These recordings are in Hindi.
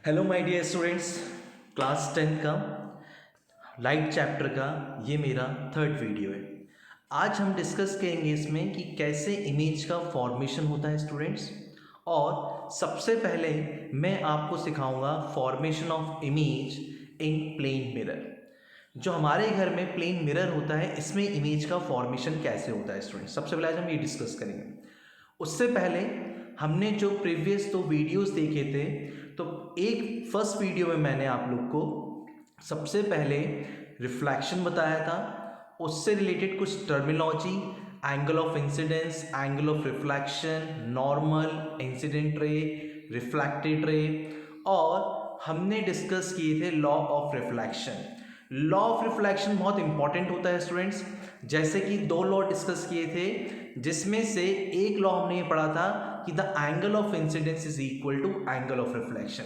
Hello my dear students, class 10 का लाइट चैप्टर का ये मेरा थर्ड वीडियो है। आज हम डिस्कस करेंगे इसमें कि कैसे इमेज का फॉर्मेशन होता है स्टूडेंट्स। और सबसे पहले मैं आपको सिखाऊंगा formation of image in plane mirror. जो हमारे घर में प्लेन मिरर होता है, इसमें इमेज का फॉर्मेशन कैसे होता है स्टूडेंट्स, सबसे पहले आज हम ये डिस्कस करेंगे। उससे पहले हमने जो प्रीवियस दो वीडियोस देखे थे, तो एक फर्स्ट वीडियो में मैंने आप लोग को सबसे पहले रिफ्लेक्शन बताया था, उससे रिलेटेड कुछ terminology, angle of incidence, angle of reflection, normal, incident ray, reflected ray, और हमने डिस्कस किए थे law of reflection. Law of reflection बहुत इंपॉर्टेंट होता है स्टूडेंट्स। जैसे कि दो लॉ डिस्कस किए थे, जिसमें से एक लॉ हमने ये पढ़ा था कि the angle of incidence is equal to angle of reflection.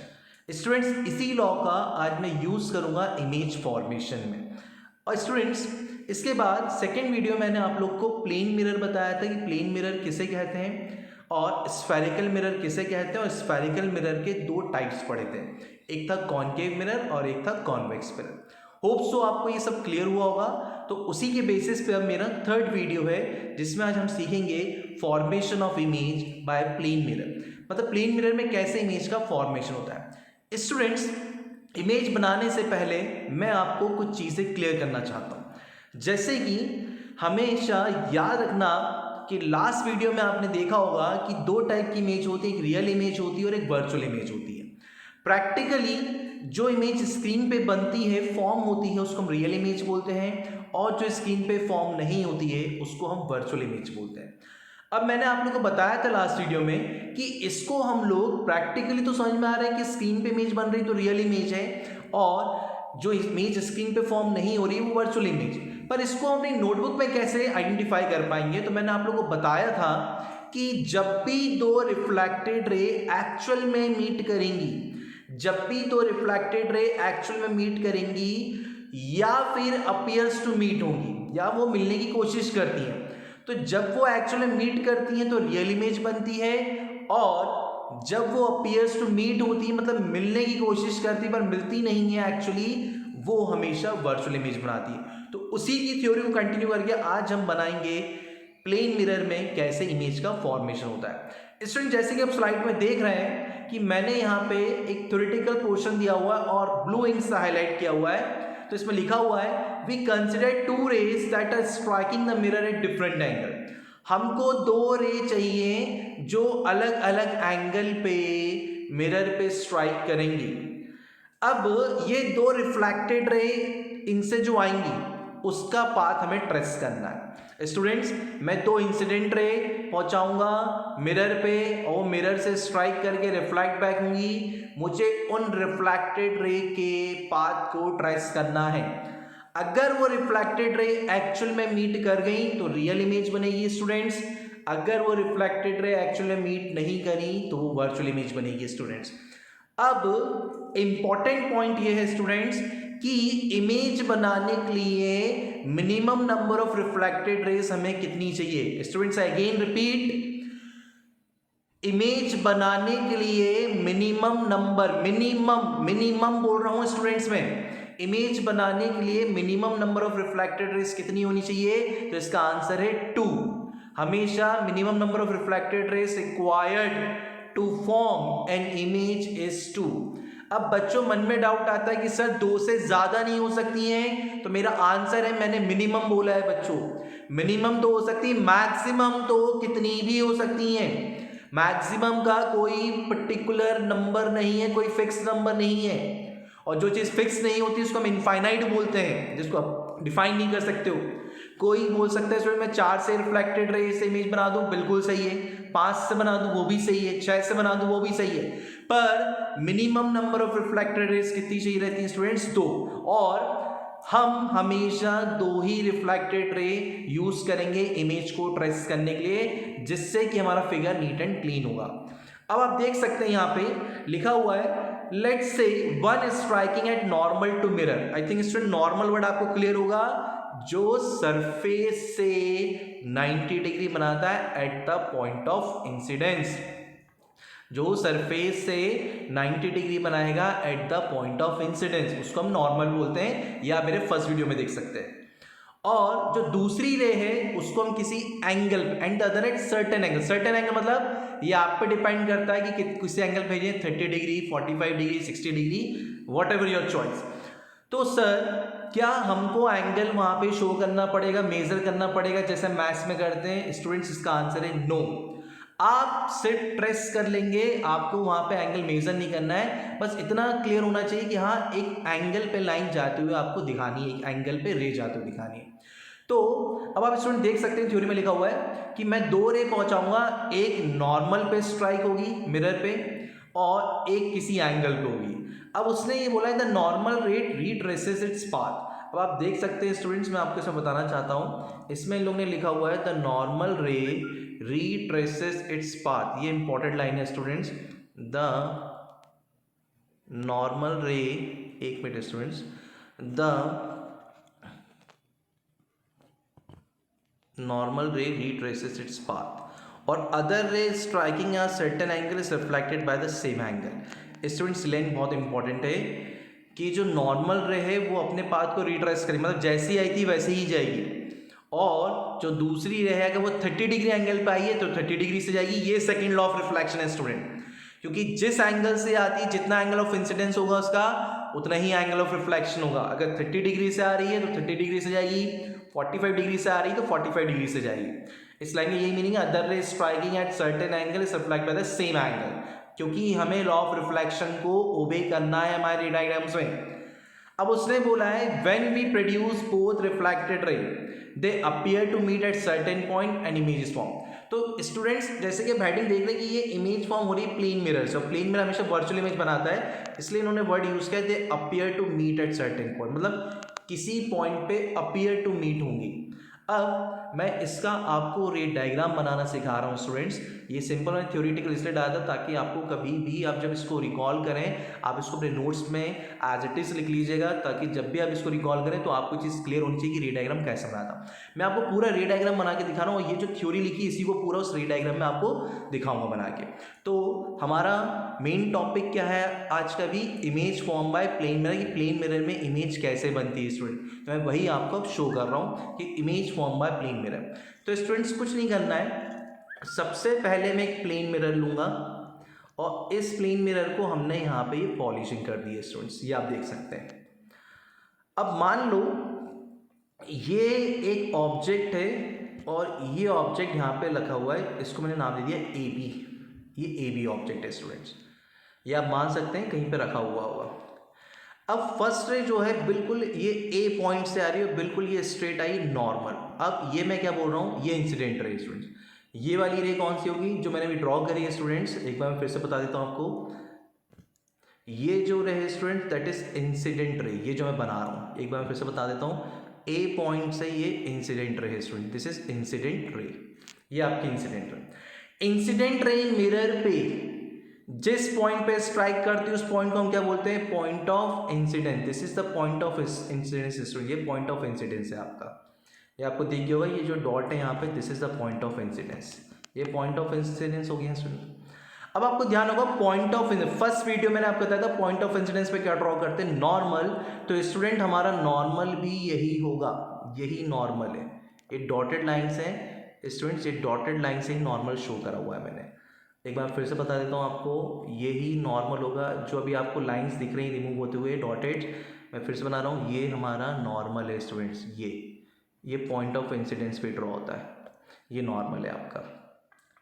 Students, इसी लॉ का आज मैं यूज करूंगा इमेज फॉर्मेशन में। और स्टूडेंट्स, इसके बाद सेकेंड वीडियो मैंने आप लोग को प्लेन मिरर बताया था कि प्लेन मिरर किसे कहते हैं और स्फेरिकल मिरर किसे कहते हैं, और स्फेरिकल मिरर के दो टाइप्स पढ़े थे, एक था कॉनकेव मिरर और एक था कॉन्वेक्स मिरर। होप सो आपको ये सब क्लियर हुआ होगा। तो उसी के बेसिस पे अब मेरा थर्ड वीडियो है, जिसमें आज हम सीखेंगे formation of image by plane mirror. मतलब प्लेन मिरर में कैसे इमेज का फॉर्मेशन होता है। स्टूडेंट्स, इमेज बनाने से पहले मैं आपको कुछ चीज़ें क्लियर करना चाहता हूँ। जैसे कि हमेशा याद रखना कि लास्ट वीडियो में आपने देखा होगा कि दो टाइप की इमेज होती है, एक रियल इमेज होती है और एक वर्चुअल इमेज होती है। प्रैक्टिकली जो इमेज स्क्रीन पे बनती है, फॉर्म होती है, उसको हम रियल इमेज बोलते हैं, और जो स्क्रीन पे फॉर्म नहीं होती है उसको हम वर्चुअल इमेज बोलते हैं। अब मैंने आप लोगों को बताया था लास्ट वीडियो में कि इसको हम लोग प्रैक्टिकली तो समझ में आ रहा है कि स्क्रीन पे इमेज बन रही तो रियल इमेज है, और जो इमेज स्क्रीन पे फॉर्म नहीं हो रही है वो वर्चुअल इमेज। पर इसको अपनी नोटबुक में कैसे आइडेंटिफाई कर पाएंगे, तो मैंने आप लोगों को बताया था कि जब भी दो रिफ्लेक्टेड रे एक्चुअल में मीट करेंगी, जब भी दो रिफ्लेक्टेड रे एक्चुअल में मीट करेंगी या फिर अपीयर्स टू मीट होंगी या वो मिलने की कोशिश करती हैं, तो जब वो एक्चुअली मीट करती हैं तो रियल इमेज बनती है, और जब वो अपीयर्स टू मीट होती है मतलब मिलने की कोशिश करती है पर मिलती नहीं है एक्चुअली, वो हमेशा वर्चुअल इमेज बनाती है। तो उसी की थ्योरी को कंटिन्यू करके आज हम बनाएंगे प्लेन मिरर में कैसे इमेज का फॉर्मेशन होता है। स्टूडेंट, जैसे कि आप स्लाइड में देख रहे हैं कि मैंने यहाँ पे एक थ्योरेटिकल पोर्शन दिया हुआ है और ब्लू इंक से हाईलाइट किया हुआ है। तो इसमें लिखा हुआ है we consider two rays that are striking the mirror at different angle. हमको दो रे चाहिए जो अलग अलग एंगल पे मिरर पे स्ट्राइक करेंगी। अब ये दो रिफ्लेक्टेड रे इनसे जो आएंगी उसका पाथ हमें ट्रेस करना है। स्टूडेंट्स, मैं दो इंसिडेंट रे पहुंचाऊंगा मिरर पे और मिरर से स्ट्राइक करके रिफ्लेक्ट बैक होंगी। मुझे उन रिफ्लेक्टेड रे के पाथ को ट्रेस करना है। अगर वो रिफ्लेक्टेड रे एक्चुअल में मीट कर गई तो रियल इमेज बनेगी स्टूडेंट्स, अगर वो रिफ्लेक्टेड रे एक्चुअल में मीट नहीं करी तो वो वर्चुअल इमेज बनेगी स्टूडेंट्स। अब इंपॉर्टेंट पॉइंट ये है स्टूडेंट्स कि इमेज बनाने के लिए minimum number of reflected raise हमें कितनी चाहिए। स्टूडेंट्स, अगेन रिपीट, इमेज बनाने के लिए मिनिमम नंबर, मिनिमम बोल रहा हूं स्टूडेंट्स में, इमेज बनाने के लिए minimum number of reflected rays कितनी होनी चाहिए, तो इसका आंसर है 2। हमेशा minimum number of reflected rays required to form an image इज 2। अब बच्चों मन में डाउट आता है कि सर 2 से ज्यादा नहीं हो सकती हैं, तो मेरा आंसर है, मैंने मिनिमम बोला है बच्चों, मिनिमम 2 हो सकती है, मैक्सिमम तो कितनी भी हो सकती हैं। मैक्सिमम का कोई पर्टिकुलर नंबर नहीं है, कोई फिक्स नंबर नहीं है, और जो चीज फिक्स नहीं होती उसको हम इनफाइनाइट बोलते हैं, जिसको आप डिफाइन नहीं कर सकते हो। कोई बोल सकता है स्टूडेंट मैं 4 से रिफ्लेक्टेड रे से इमेज बना दूं, बिल्कुल सही है, 5 से बना दूं वो भी सही है, 6 से बना दूं वो भी सही है, पर minimum number of reflected rays कितनी चाहिए रहती है स्टूडेंट्स, 2। और हम हमेशा 2 ही रिफ्लेक्टेड रे यूज करेंगे इमेज को ट्रेस करने के लिए, जिससे कि हमारा फिगर नीट एंड क्लीन होगा। अब आप देख सकते हैं यहाँ पे लिखा हुआ है let's say one striking at normal to mirror. I think student normal word आपको क्लियर होगा, जो सरफेस से 90 डिग्री बनाता है at the point of incidence. जो सरफेस से 90 डिग्री बनाएगा at the point of incidence, उसको हम नॉर्मल बोलते हैं, ये आप मेरे फर्स्ट वीडियो में देख सकते हैं। और जो दूसरी रे है उसको हम किसी angle and the other at certain angle, certain angle मतलब ये आप पे डिपेंड करता है कि किसी एंगल भेजें, 30 degree, 45 degree, 60 degree, what ever your choice. तो सर क्या हमको एंगल वहां पे शो करना पड़ेगा, मेजर करना पड़ेगा जैसे मैथ्स में करते हैं? स्टूडेंट्स इसका आंसर है नो। आप सिर्फ ट्रेस कर लेंगे, आपको वहां पे एंगल मेजर नहीं करना है, बस इतना क्लियर होना चाहिए कि हाँ एक एंगल पे लाइन जाते हुए आपको दिखानी है, एक एंगल पे रे जाते हुए दिखानी है। तो अब आप स्टूडेंट देख सकते हैं थ्योरी में लिखा हुआ है कि मैं दो रे पहुंचाऊंगा, एक नॉर्मल पे स्ट्राइक होगी मिरर पे और एक किसी एंगल पे होगी। अब उसने ये बोला है the normal rate retraces its path. अब आप देख सकते हैं स्टूडेंट्स, मैं आपको इसमें बताना चाहता हूं, इसमें इन लोग ने लिखा हुआ है द नॉर्मल रे रिट्रेसेस इट्स पाथ। ये इंपॉर्टेंट लाइन है स्टूडेंट्स, द नॉर्मल रे, एक minute students, the normal ray retraces its path or other ray striking a certain angle is reflected by the same angle। Students line बहुत इंपॉर्टेंट है कि जो नॉर्मल रे है वो अपने पाथ को रिट्रेस करेगी, मतलब जैसी आई थी वैसे ही जाएगी, और जो दूसरी रे है अगर वो 30 डिग्री एंगल पे आई है तो 30 डिग्री से जाएगी। ये सेकंड लॉ ऑफ रिफ्लेक्शन है स्टूडेंट, क्योंकि जिस एंगल से आती है जितना एंगल ऑफ इंसिडेंस होगा उसका उतना ही एंगल ऑफ रिफ्लेक्शन होगा। अगर 30 डिग्री से आ रही है तो 30 डिग्री से जाएगी, 45 डिग्री से आ रही है तो 45 डिग्री से जाएगी। इस लाइन में यही मीनिंग है, अदर रे striking at certain angle is reflect by the same angle, क्योंकि हमें लॉ ऑफ रिफ्लेक्शन को ओबे करना है हमारे रे डायग्राम्स में। अब उसने बोला है when we produce both reflected ray they appear to meet at certain point and image is form. तो स्टूडेंट्स जैसे कि हेडिंग देख रहे हैं कि ये इमेज फॉर्म हो रही है प्लेन मिरर से, और प्लेन मिरर हमेशा वर्चुअल इमेज बनाता है, इसलिए इन्होंने वर्ड यूज किया they appear to meet at certain point, मतलब किसी पॉइंट पे अपीयर टू मीट होंगी। अब मैं इसका आपको रे डायग्राम बनाना सिखा रहा हूँ स्टूडेंट्स। ये सिंपल और थ्योरेटिकल इसलिए डाला था ताकि आपको कभी भी आप जब इसको रिकॉल करें आप इसको अपने नोट्स में एज इट इज लिख लीजिएगा, ताकि जब भी आप इसको रिकॉल करें तो आपको चीज़ क्लियर होनी चाहिए कि रे डायग्राम कैसे बनाना था। मैं आपको पूरा रे डायग्राम बना के दिखा रहा हूँ, और ये जो थ्योरी लिखी इसी को पूरा उस रे डायग्राम में आपको दिखाऊंगा बना के। तो हमारा मेन टॉपिक क्या है आज का भी, image form by plane mirror, कि प्लेन मिरर में इमेज कैसे बनती है स्टूडेंट। तो मैं वही आपको शो कर रहा हूँ कि image form by plane mirror. तो स्टूडेंट्स कुछ नहीं करना है, सबसे पहले मैं एक प्लेन मिरर लूंगा और इस प्लेन मिरर को हमने यहाँ पे ये पॉलिशिंग कर दी है स्टूडेंट्स, ये आप देख सकते हैं। अब मान लो ये एक ऑब्जेक्ट है और ये ऑब्जेक्ट यहाँ पे रखा हुआ है, इसको मैंने नाम दे दिया ए बी, ये ए बी ऑब्जेक्ट है स्टूडेंट्स, ये आप मान सकते हैं कहीं पे रखा हुआ होगा। अब फर्स्ट रे जो है बिल्कुल ये ए पॉइंट से आ रही है, बिल्कुल ये स्ट्रेट आई नॉर्मल। अब ये मैं क्या बोल रहा हूँ, ये इंसिडेंट रे स्टूडेंट्स। ये वाली रे कौन सी होगी जो मैंने अभी ड्रॉ करी है स्टूडेंट्स, एक बार मैं फिर से बता देता हूँ आपको। ये जो रे है student that is incident ray, ये जो मैं बना रहा हूँ एक बार मैं फिर से बता देता हूँ, ए पॉइंट से ये इंसिडेंट रे है student, this is incident ray, ये आपकी incident ray. Incident ray mirror पे जिस पॉइंट पे स्ट्राइक करती है उस पॉइंट को हम क्या बोलते हैं, point of incidence. This is the point of incidence student, ये पॉइंट ऑफ इंसिडेंस है आपका, ये आपको दिख गया होगा, ये जो डॉट है यहाँ पे this is the point of incidence, ये पॉइंट ऑफ इंसिडेंस हो गया स्टूडेंट। अब आपको ध्यान होगा पॉइंट ऑफ फर्स्ट वीडियो मैंने आपको बताया था पॉइंट ऑफ इंसिडेंस पे क्या ड्रॉ करते हैं, नॉर्मल। तो स्टूडेंट हमारा नॉर्मल भी यही होगा, यही नॉर्मल है, ये डॉटेड लाइन्स हैं स्टूडेंट्स, ये डॉटेड लाइन से ही नॉर्मल शो करा हुआ है मैंने। एक बार फिर से बता देता हूँ आपको, यही नॉर्मल होगा, जो अभी आपको लाइंस दिख रही हैं रिमूव होते हुए डॉटेड, मैं फिर से बना रहा हूँ, ये हमारा नॉर्मल है स्टूडेंट्स, ये पॉइंट ऑफ इंसिडेंस पे ड्रॉ होता है, ये नॉर्मल है आपका।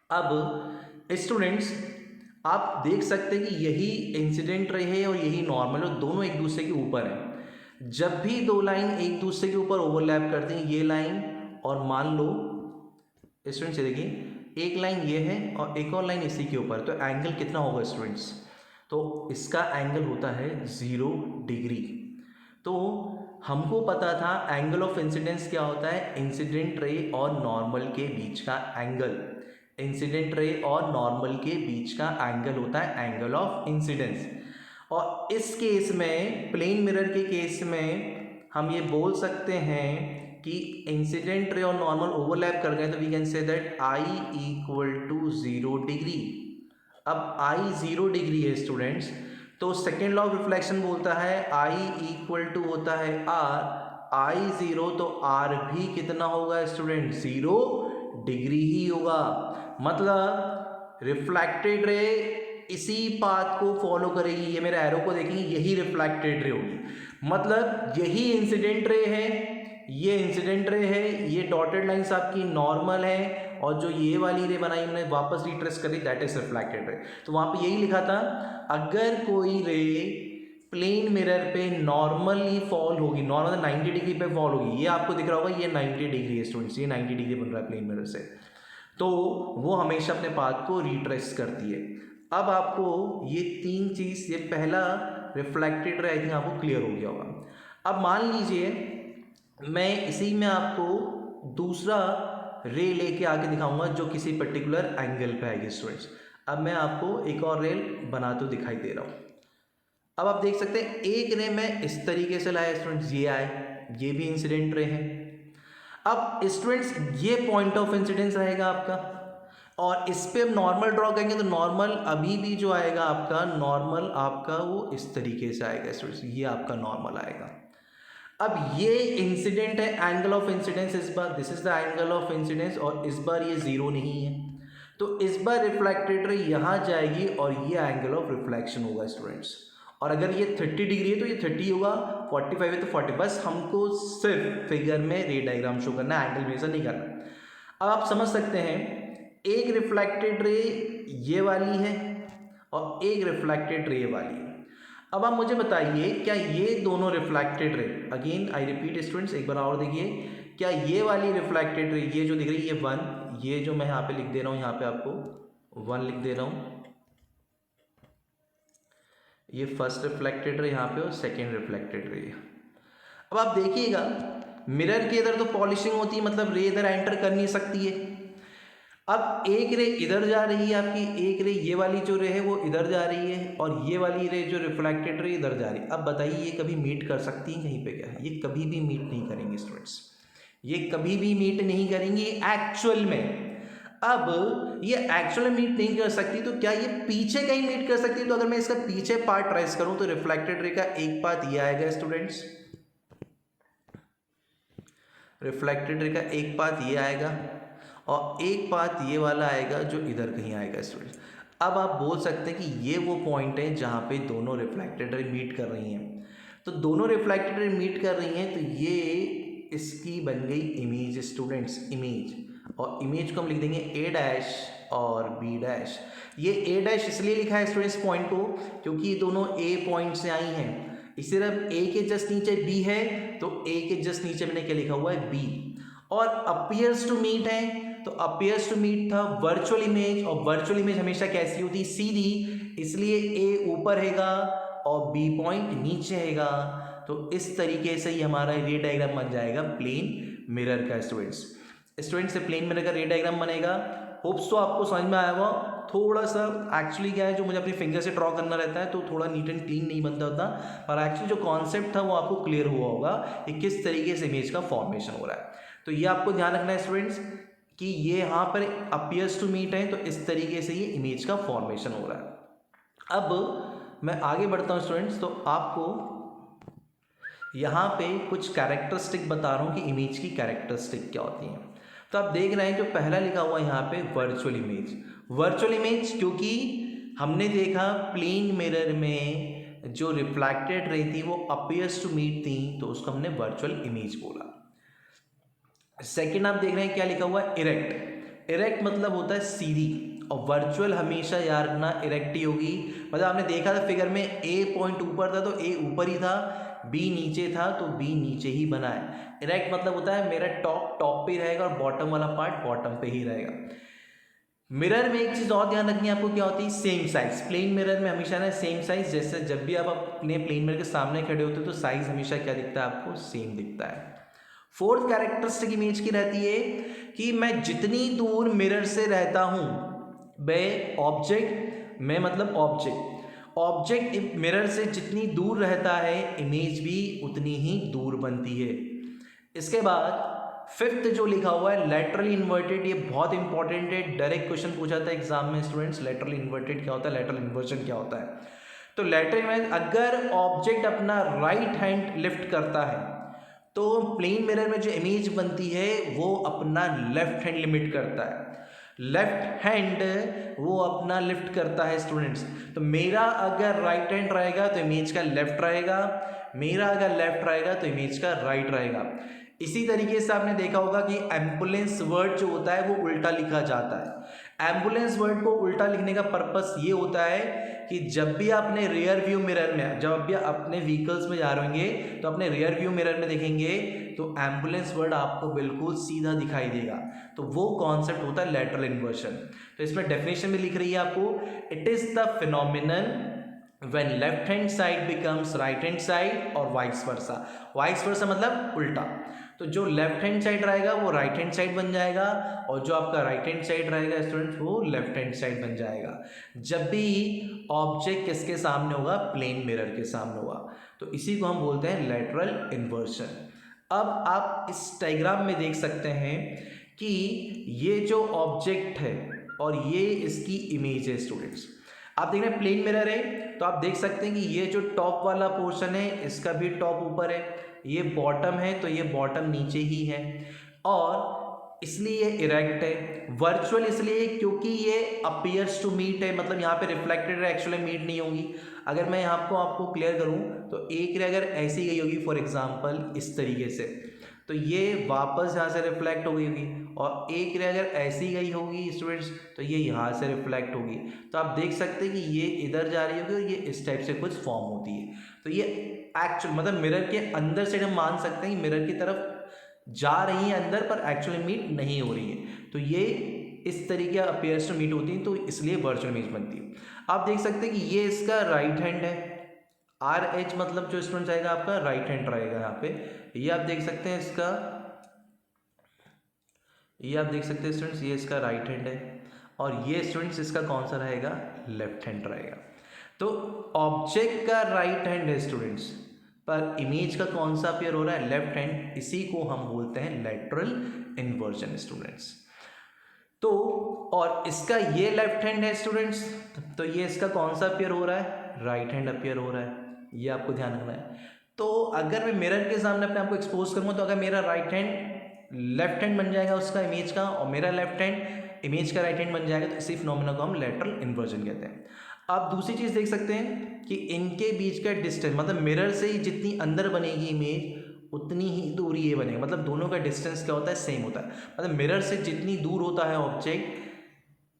अब स्टूडेंट्स आप देख सकते हैं कि यही इंसिडेंट रे है और यही नॉर्मल है, दोनों एक दूसरे के ऊपर हैं। जब भी दो लाइन एक दूसरे के ऊपर ओवरलैप करते हैं, ये लाइन और मान लो स्टूडेंट्स देखिए एक लाइन ये है और एक और लाइन इसी के ऊपर, तो एंगल कितना होगा स्टूडेंट्स, तो इसका एंगल होता है 0 डिग्री। तो हमको पता था एंगल ऑफ इंसिडेंस क्या होता है, इंसिडेंट रे और नॉर्मल के बीच का एंगल, इंसिडेंट रे और नॉर्मल के बीच का एंगल होता है एंगल ऑफ इंसिडेंस। और इस केस में प्लेन मिरर के केस में हम ये बोल सकते हैं कि इंसिडेंट रे और नॉर्मल ओवरलैप कर गए, तो we can say that I equal to 0 degree. अब आई 0 डिग्री है स्टूडेंट्स, तो सेकेंड लॉ ऑफ रिफ्लेक्शन बोलता है आई इक्वल टू होता है आर, आई 0 तो आर भी कितना होगा स्टूडेंट, 0 डिग्री ही होगा। मतलब रिफ्लेक्टेड रे इसी पाथ को फॉलो करेगी, ये मेरे एरो को देखेंगे यही रिफ्लेक्टेड रे होगी, मतलब यही इंसिडेंट रे है, ये इंसिडेंट रे है, ये डॉटेड लाइंस आपकी नॉर्मल है, और जो ये वाली रे बनाई हमने वापस रिट्रेस करी दैट इज रिफ्लेक्टेड रे। तो वहां पे यही लिखा था अगर कोई रे प्लेन मिरर पे नॉर्मली फॉल होगी, नॉर्मल 90 डिग्री पे फॉल होगी, ये आपको दिख रहा होगा ये 90 डिग्री है स्टूडेंट्स, ये 90 डिग्री बन रहा है प्लेन मिरर से, तो वो हमेशा अपने पाथ को रिट्रेस करती है। अब आपको ये तीन चीज़, ये पहला रिफ्लेक्टेड रे आई थिंक आपको क्लियर हो गया होगा। अब मान लीजिए मैं इसी में आपको दूसरा रे लेके आके दिखाऊंगा जो किसी पर्टिकुलर एंगल पे आएगी स्टूडेंट्स। अब मैं आपको एक और रे बनाते हुए दिखाई दे रहा हूँ। अब आप देख सकते हैं एक रे में इस तरीके से लाया स्टूडेंट्स, ये आए, ये भी इंसिडेंट रे है। अब स्टूडेंट्स ये पॉइंट ऑफ इंसिडेंस रहेगा आपका, और इस पे हम नॉर्मल ड्रॉ करेंगे तो नॉर्मल अभी भी जो आएगा आपका नॉर्मल आपका वो इस तरीके से आएगा स्टूडेंट्स, ये आपका नॉर्मल आएगा। अब ये इंसिडेंट है, एंगल ऑफ इंसिडेंस इस बार, this is the angle of incidence, और इस बार ये 0 नहीं है, तो इस बार रिफ्लेक्टेड रे यहाँ जाएगी और ये एंगल ऑफ रिफ्लेक्शन होगा स्टूडेंट्स। और अगर ये 30 डिग्री है तो ये 30 होगा, 45 है तो 40, बस हमको सिर्फ फिगर में रे डायग्राम शो करना है, एंगल मेजर नहीं करना। अब आप समझ सकते हैं एक रिफ्लेक्टेड रे ये वाली है और एक रिफ्लेक्टेड रे वाली है। अब आप मुझे बताइए क्या ये दोनों reflected ray, again I repeat students एक बार और देखिए, क्या ये वाली रिफ्लेक्टेड रे ये जो दिख रही है ये 1, ये जो मैं यहाँ पे लिख दे रहा हूँ, यहाँ पे आपको 1 लिख दे रहा हूँ, ये फर्स्ट रिफ्लेक्टेड रे यहाँ पे और सेकेंड रिफ्लेक्टेड रे। अब आप देखिएगा मिरर के इधर तो पॉलिशिंग होती है, मतलब रे इधर एंटर कर नहीं सकती है। अब एक रे इधर जा रही है आपकी, एक रे ये वाली जो रे है वो इधर जा रही है, और ये वाली रे जो रिफ्लेक्टेड रे इधर जा रही है। अब बताइए ये कभी मीट कर सकती है कहीं पे क्या? ये कभी भी मीट नहीं करेंगे स्टूडेंट्स, ये कभी भी मीट नहीं करेंगी एक्चुअल में। अब ये एक्चुअल में मीट नहीं कर सकती तो क्या ये पीछे कहीं मीट कर सकती है? तो अगर मैं इसका पीछे पार्ट ट्रेस करूं तो रिफ्लेक्टेड रे का एक पार्ट ये आएगा स्टूडेंट्स, रिफ्लेक्टेड रे का एक पार्ट ये आएगा और एक पाथ ये वाला आएगा जो इधर कहीं आएगा स्टूडेंट्स। अब आप बोल सकते हैं कि ये वो पॉइंट है जहाँ पे दोनों रिफ्लेक्टेड रे मीट कर रही हैं। तो दोनों रिफ्लेक्टेड रे मीट कर रही हैं तो ये इसकी बन गई इमेज स्टूडेंट्स, इमेज, और इमेज को हम लिख देंगे ए डैश और बी डैश। ये ए डैश इसलिए लिखा है स्टूडेंट्स पॉइंट को क्योंकि ये दोनों ए पॉइंट से आई हैं। इसी तरह ए के जस्ट नीचे बी है तो ए के जस्ट नीचे मैंने क्या लिखा हुआ है, बी। और अपीयर्स टू मीट है तो अपीयर्स टू मीट था वर्चुअल इमेज, और वर्चुअल इमेज हमेशा कैसी होती है, सीधी, इसलिए ए ऊपर हैगा और बी पॉइंट नीचे हैगा। तो इस तरीके से ही हमारा रे डायग्राम बन जाएगा प्लेन मिरर का स्टूडेंट्स। स्टूडेंट्स से प्लेन मिरर का रे डायग्राम बनेगा। होप्स तो आपको समझ में आया होगा। थोड़ा सा एक्चुअली क्या है, जो मुझे अपनी फिंगर से ड्रॉ करना रहता है तो थोड़ा नीट एंड क्लीन नहीं बनता होता, पर एक्चुअली जो कॉन्सेप्ट था वो आपको क्लियर हुआ होगा कि किस तरीके से इमेज का फॉर्मेशन हो रहा है। तो ये आपको ध्यान रखना है स्टूडेंट्स कि ये यहाँ पर अपीयर्स टू मीट है तो इस तरीके से ये इमेज का फॉर्मेशन हो रहा है। अब मैं आगे बढ़ता हूँ स्टूडेंट्स, तो आपको यहाँ पे कुछ कैरेक्टरिस्टिक बता रहा हूँ कि इमेज की कैरेक्टरिस्टिक क्या होती हैं। तो आप देख रहे हैं जो पहला लिखा हुआ है यहाँ पे वर्चुअल इमेज। वर्चुअल इमेज क्योंकि हमने देखा प्लेन मिरर में जो रिफ्लेक्टेड रे थी वो अपीयर्स टू मीट थी तो उसको हमने वर्चुअल इमेज बोला। सेकंड आप देख रहे हैं क्या लिखा हुआ है, इरेक्ट। इरेक्ट मतलब होता है सीधी, और वर्चुअल हमेशा यार ना इरेक्ट ही होगी। मतलब आपने देखा था फिगर में ए पॉइंट ऊपर था तो ए ऊपर ही था, बी नीचे था तो बी नीचे ही बना है। इरेक्ट मतलब होता है मेरा टॉप पे ही रहेगा और बॉटम वाला पार्ट बॉटम पे ही रहेगा। मिरर में एक चीज और ध्यान रखनी है आपको, क्या होती है, सेम साइज। प्लेन मिरर में हमेशा ना सेम साइज, जैसे जब भी आप अपने प्लेन मिरर के सामने खड़े होते हो तो साइज हमेशा क्या दिखता है आपको, सेम दिखता है। फोर्थ कैरेक्टरिस्टिक इमेज की रहती है कि मैं जितनी दूर मिरर से रहता हूं मैं मतलब ऑब्जेक्ट मिरर से जितनी दूर रहता है इमेज भी उतनी ही दूर बनती है। इसके बाद फिफ्थ जो लिखा हुआ है लैटरली इन्वर्टेड, ये बहुत इंपॉर्टेंट है, डायरेक्ट क्वेश्चन पूछा था एग्जाम में स्टूडेंट्स, लैटरली इन्वर्टेड क्या होता है, लैटरल इन्वर्जन क्या होता है। तो लैटरल इन्वर्जन, अगर ऑब्जेक्ट अपना राइट हैंड लिफ्ट करता है तो प्लेन मिरर में जो इमेज बनती है वो अपना लेफ्ट हैंड लिमिट करता है, लेफ्ट हैंड वो अपना लिफ्ट करता है स्टूडेंट्स। तो मेरा अगर राइट हैंड रहेगा तो इमेज का लेफ्ट रहेगा, मेरा अगर लेफ्ट रहेगा तो इमेज का राइट रहेगा। इसी तरीके से आपने देखा होगा कि एम्बुलेंस वर्ड जो होता है वो उल्टा लिखा जाता है। एम्बुलेंस वर्ड को उल्टा लिखने का पर्पस ये होता है कि जब भी आपने रियर व्यू मिरर में, जब भी अपने व्हीकल्स में जा रहे होंगे तो अपने रियर व्यू मिरर में देखेंगे तो एम्बुलेंस वर्ड आपको बिल्कुल सीधा दिखाई देगा। तो वो कॉन्सेप्ट होता है लैटरल इन्वर्जन। तो इसमें डेफिनेशन भी लिख रही है आपको, it is the phenomenon when left hand side becomes right hand side और वाइस वर्सा। वाइस वर्सा मतलब उल्टा। तो जो लेफ्ट हैंड साइड रहेगा वो राइट हैंड साइड बन जाएगा और जो आपका राइट हैंड साइड रहेगा स्टूडेंट्स वो लेफ्ट हैंड साइड बन जाएगा जब भी ऑब्जेक्ट किसके सामने होगा, प्लेन मिरर के सामने होगा। तो इसी को हम बोलते हैं लैटरल इन्वर्जन। अब आप इस डायग्राम में देख सकते हैं कि ये जो ऑब्जेक्ट है और ये इसकी इमेज है स्टूडेंट्स। आप देख रहे हैं प्लेन मिरर है तो आप देख सकते हैं कि ये जो टॉप वाला पोर्शन है इसका भी टॉप ऊपर है, ये बॉटम है तो ये बॉटम नीचे ही है, और इसलिए ये इरेक्ट है। वर्चुअल इसलिए क्योंकि ये अपीयर्स टू मीट है, मतलब यहाँ पे रिफ्लेक्टेड है, एक्चुअली मीट नहीं होंगी। अगर मैं यहाँ आपको क्लियर करूँ तो एक रे अगर ऐसी गई होगी फॉर एग्जाम्पल इस तरीके से, तो ये वापस यहाँ से रिफ्लेक्ट हो गई होगी, और एक रे अगर ऐसी गई होगी स्टूडेंट्स तो ये यहाँ से रिफ्लेक्ट होगी। तो आप देख सकते हैं कि ये इधर जा रही होगी और ये इस टाइप से कुछ फॉर्म होती है। तो ये एक्चुअल मतलब मिरर के अंदर से हम मान सकते हैं कि मिरर की तरफ जा रही है अंदर, पर एक्चुअली मीट नहीं हो रही है। तो ये इस तरीके अपीयर्स टू मीट होती है, तो इसलिए वर्चुअल इमेज बनती है। आप देख सकते हैं कि ये इसका राइट हैंड है, आर एच मतलब जो स्टूडेंट्स आएगा आपका राइट हैंड रहेगा यहाँ पे। ये आप देख सकते हैं इसका, ये आप देख सकते हैं स्टूडेंट्स ये इसका राइट हैंड है, और ये स्टूडेंट्स इसका कौन सा रहेगा, लेफ्ट हैंड रहेगा। तो ऑब्जेक्ट का राइट हैंड है स्टूडेंट्स, पर इमेज का कौन सा अपीयर हो रहा है, लेफ्ट हैंड। इसी को हम बोलते हैं लैटरल इन्वर्जन स्टूडेंट्स। तो और इसका ये लेफ्ट हैंड है स्टूडेंट्स, तो ये इसका कौन सा अपीयर हो रहा है, राइट हैंड अपीयर हो रहा है, ये आपको ध्यान रखना है। तो अगर मैं मिरर के सामने अपने आप को एक्सपोज करूँगा तो अगर मेरा राइट हैंड लेफ्ट हैंड बन जाएगा उसका इमेज का, और मेरा लेफ्ट हैंड इमेज का राइट हैंड बन जाएगा, तो इसी फिनोमेना को हम लैटरल इन्वर्जन कहते हैं। आप दूसरी चीज़ देख सकते हैं कि इनके बीच का डिस्टेंस, मतलब मिरर से ही जितनी अंदर बनेगी इमेज उतनी ही दूर ये बनेगा, मतलब दोनों का डिस्टेंस क्या होता है, सेम होता है। मतलब मिरर से जितनी दूर होता है ऑब्जेक्ट,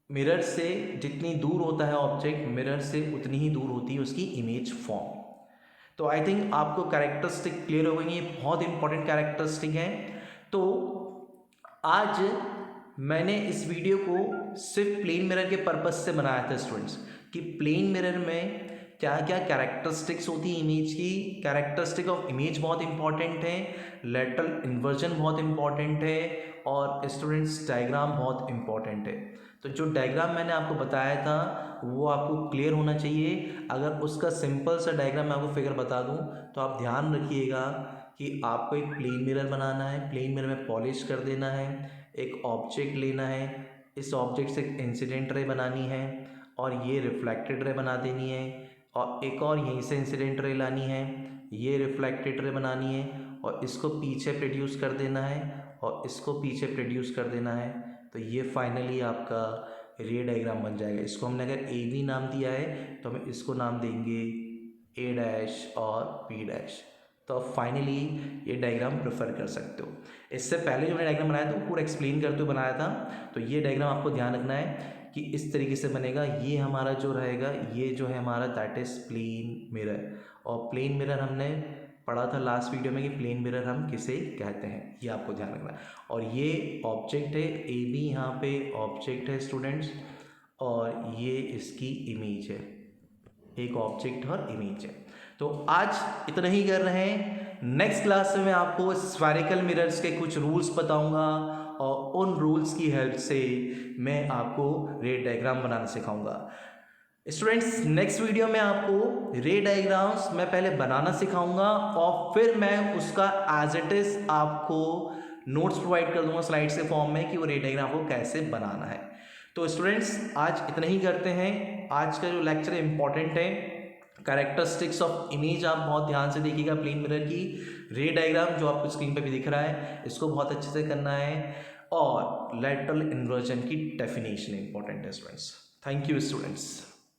मिरर से जितनी दूर होता है ऑब्जेक्ट, मिरर से उतनी ही दूर होती है उसकी इमेज फॉर्म। तो आई थिंक आपको कैरेक्टरिस्टिक क्लियर हो गई, ये बहुत इंपॉर्टेंट कैरेक्टरिस्टिक है। तो आज मैंने इस वीडियो को सिर्फ प्लेन मिरर के पर्पस से बनाया था स्टूडेंट्स, कि प्लेन मिरर में क्या क्या कैरेक्टरिस्टिक्स होती है इमेज की। कैरेक्टरिस्टिक ऑफ इमेज बहुत इंपॉर्टेंट है, लैटरल इन्वर्जन बहुत इंपॉर्टेंट है, और स्टूडेंट्स डायग्राम बहुत इंपॉर्टेंट है। तो जो डायग्राम मैंने आपको बताया था वो आपको क्लियर होना चाहिए। अगर उसका सिंपल सा डायग्राम मैं आपको फिगर बता दूं तो आप ध्यान रखिएगा कि आपको एक प्लेन मिरर बनाना है, प्लेन मिरर में पॉलिश कर देना है, एक ऑब्जेक्ट लेना है, इस ऑब्जेक्ट से इंसिडेंट रे बनानी है, और ये रिफ्लेक्टेड रे बना देनी है, और एक और यहीं से इंसिडेंट रे लानी है, ये रिफ्लेक्टेड रे बनानी है, और इसको पीछे प्रोड्यूस कर देना है, और इसको पीछे प्रोड्यूस कर देना है। तो ये फाइनली आपका रे डायग्राम बन जाएगा। इसको हमने अगर ए बी नाम दिया है तो हम इसको नाम देंगे ए डैश और बी डैश। तो आप फाइनली ये डायग्राम प्रेफर कर सकते हो। इससे पहले जो मैंने डायग्राम बनाया था वो पूरा एक्सप्लेन करते हुए बनाया था। तो ये डायग्राम आपको ध्यान रखना है कि इस तरीके से बनेगा। ये हमारा जो रहेगा, ये जो है हमारा दैट इज़ प्लेन मिरर। और प्लेन मिरर हमने पढ़ा था लास्ट वीडियो में कि प्लेन मिरर हम किसे कहते हैं, ये आपको ध्यान रखना है। और ये ऑब्जेक्ट है, ए बी यहाँ पे ऑब्जेक्ट है स्टूडेंट्स, और ये इसकी इमेज है, एक ऑब्जेक्ट और इमेज है। तो आज इतना ही कर रहे हैं। नेक्स्ट क्लास में मैं आपको स्फेरिकल मिरर्स के कुछ रूल्स बताऊंगा, और उन रूल्स की हेल्प से मैं आपको रे डायग्राम बनाना सिखाऊंगा। स्टूडेंट्स नेक्स्ट वीडियो में आपको रे डायग्राम्स मैं पहले बनाना सिखाऊंगा, और फिर मैं उसका एज इट इज आपको नोट्स प्रोवाइड कर दूंगा स्लाइड्स के फॉर्म में कि वो रे डायग्राम को कैसे बनाना है। तो स्टूडेंट्स आज इतना ही करते हैं। आज का जो लेक्चर इंपॉर्टेंट है, कैरेक्टरिस्टिक्स ऑफ इमेज आप बहुत ध्यान से देखिएगा। प्लेन मिरर की रे डायग्राम जो आपको स्क्रीन पे भी दिख रहा है, इसको बहुत अच्छे से करना है, और लैटरल इन्वर्जन की डेफिनेशन इंपॉर्टेंट है स्टूडेंट्स। Thank you students.